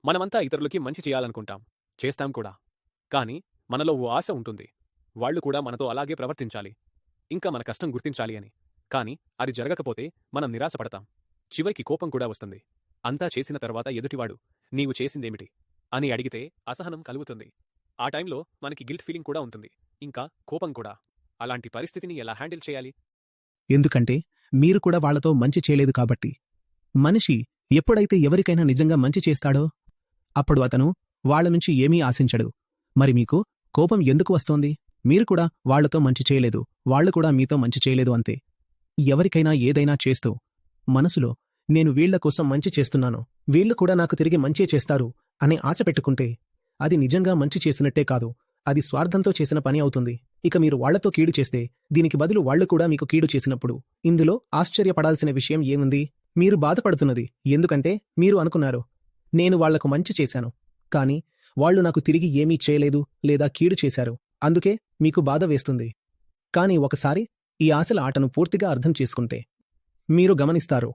మనమంతా ఇతరులకి మంచి చేయాలనుకుంటాం. చేస్తాం కూడా. కానీ మనలో ఓ ఆశ ఉంటుంది. వాళ్ళు కూడా మనతో అలాగే ప్రవర్తించాలి. ఇంకా మన కష్టం గుర్తించాలి అని. కానీ అది జరగకపోతే మనం నిరాశపడతాం. చివరికి కోపం కూడా వస్తుంది. అంతా చేసిన తర్వాత ఎదుటివాడు నీవు చేసిందేమిటి అని అడిగితే అసహనం కలుగుతుంది. ఆ టైంలో మనకి గిల్ట్ ఫీలింగ్ కూడా ఉంటుంది. ఇంకా కోపం కూడా. అలాంటి పరిస్థితిని ఎలా హ్యాండిల్ చేయాలి? ఎందుకంటే మీరు కూడా వాళ్లతో మంచి చేయలేదు కాబట్టి. మనిషి ఎప్పుడైతే ఎవరికైనా నిజంగా మంచి చేస్తాడో అప్పుడు అతను వాళ్ల నుంచి ఏమీ ఆశించడు. మరి మీకు కోపం ఎందుకు వస్తోంది? మీరు కూడా వాళ్లతో మంచి చేయలేదు, వాళ్లు కూడా మీతో మంచి చేయలేదు అంతే. ఎవరికైనా ఏదైనా చేస్తూ మనసులో నేను వీళ్ల కోసం మంచి చేస్తున్నాను, వీళ్లు కూడా నాకు తిరిగి మంచే చేస్తారు అనే ఆశ పెట్టుకుంటే అది నిజంగా మంచి చేసినట్టే కాదు, అది స్వార్థంతో చేసిన పని అవుతుంది. ఇక మీరు వాళ్లతో కీడు చేస్తే దీనికి బదులు వాళ్లు కూడా మీకు కీడు చేసినప్పుడు ఇందులో ఆశ్చర్యపడాల్సిన విషయం ఏముంది? మీరు బాధపడుతున్నది ఎందుకంటే మీరు అనుకున్నారు, నేను వాళ్లకు మంచి చేశాను, కాని వాళ్లు నాకు తిరిగి ఏమీ చేయలేదు లేదా కీడు చేశారు, అందుకే మీకు బాధ వేస్తుంది. కాని ఒకసారి ఈ ఆశల ఆటను పూర్తిగా అర్థం చేసుకుంటే మీరు గమనిస్తారు,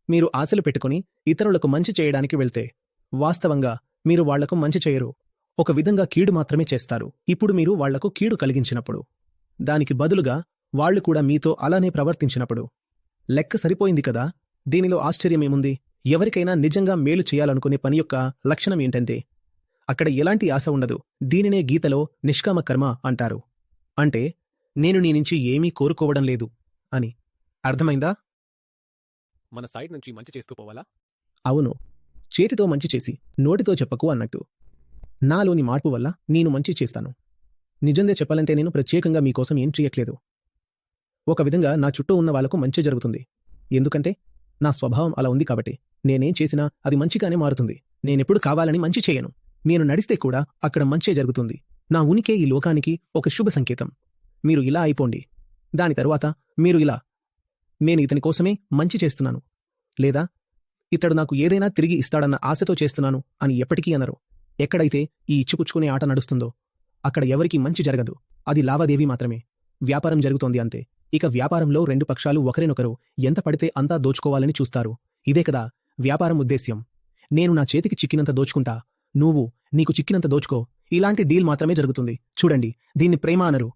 మీరు ఆశలు పెట్టుకుని ఇతరులకు మంచి చేయడానికి వెళ్తే వాస్తవంగా మీరు వాళ్లకు మంచి చేయరు, ఒక విధంగా కీడు మాత్రమే చేస్తారు. ఇప్పుడు మీరు వాళ్లకు కీడు కలిగించినప్పుడు దానికి బదులుగా వాళ్లు కూడా మీతో అలానే ప్రవర్తించినప్పుడు లెక్క సరిపోయింది కదా. దీనిలో ఆశ్చర్యమేముంది? ఎవరికైనా నిజంగా మేలు చేయాలనుకునే పని యొక్క లక్షణం ఏంటంటే అక్కడ ఎలాంటి ఆశ ఉండదు. దీనినే గీతలో నిష్కామ కర్మ అంటారు. అంటే నేను నీ నుంచి ఏమీ కోరుకోవడం లేదు అని. అర్థమైందా? మన సైడ్ నుంచి మంచి చేస్తూ పోవాలా? అవును, చేతితో మంచి చేసి నోటితో చెప్పకు అన్నట్టు. నాలోని మార్పు వల్ల నేను మంచి చేస్తాను. నిజంగా చెప్పాలంటే నేను ప్రత్యేకంగా మీకోసం ఏం చెయ్యట్లేదు. ఒక విధంగా నా చుట్టూ ఉన్న వాళ్లకు మంచి జరుగుతుంది. ఎందుకంటే నా స్వభావం అలా ఉంది కాబట్టి. నేనేం చేసినా అది మంచిగానే మారుతుంది. నేనెప్పుడు కావాలని మంచి చేయను. నేను నడిస్తే కూడా అక్కడ మంచే జరుగుతుంది. నా ఉనికే ఈ లోకానికి ఒక శుభ సంకేతం. మీరు ఇలా అయిపోండి, దాని తరువాత మీరు ఇలా, నేను ఇతని కోసమే మంచి చేస్తున్నాను లేదా ఇతడు నాకు ఏదైనా తిరిగి ఇస్తాడన్న ఆశతో చేస్తున్నాను అని ఎప్పటికీ అనరు. ఎక్కడైతే ఈ ఇచ్చిపుచ్చుకునే ఆట నడుస్తుందో అక్కడ ఎవరికీ మంచి జరగదు. అది లావాదేవీ మాత్రమే. వ్యాపారం జరుగుతోంది అంతే. ఇక వ్యాపారంలో రెండు పక్షాలు ఒకరినొకరు ఎంత పడితే అంతా దోచుకోవాలని చూస్తారు. ఇదే కదా వ్యాపారం ఉద్దేశ్యం. నేను నా చేతికి చిక్కినంత దోచుకుంటా, నువ్వు నీకు చిక్కినంత దోచుకో. ఇలాంటి డీల్ మాత్రమే జరుగుతుంది. చూడండి, దీన్ని ప్రేమ అనరు,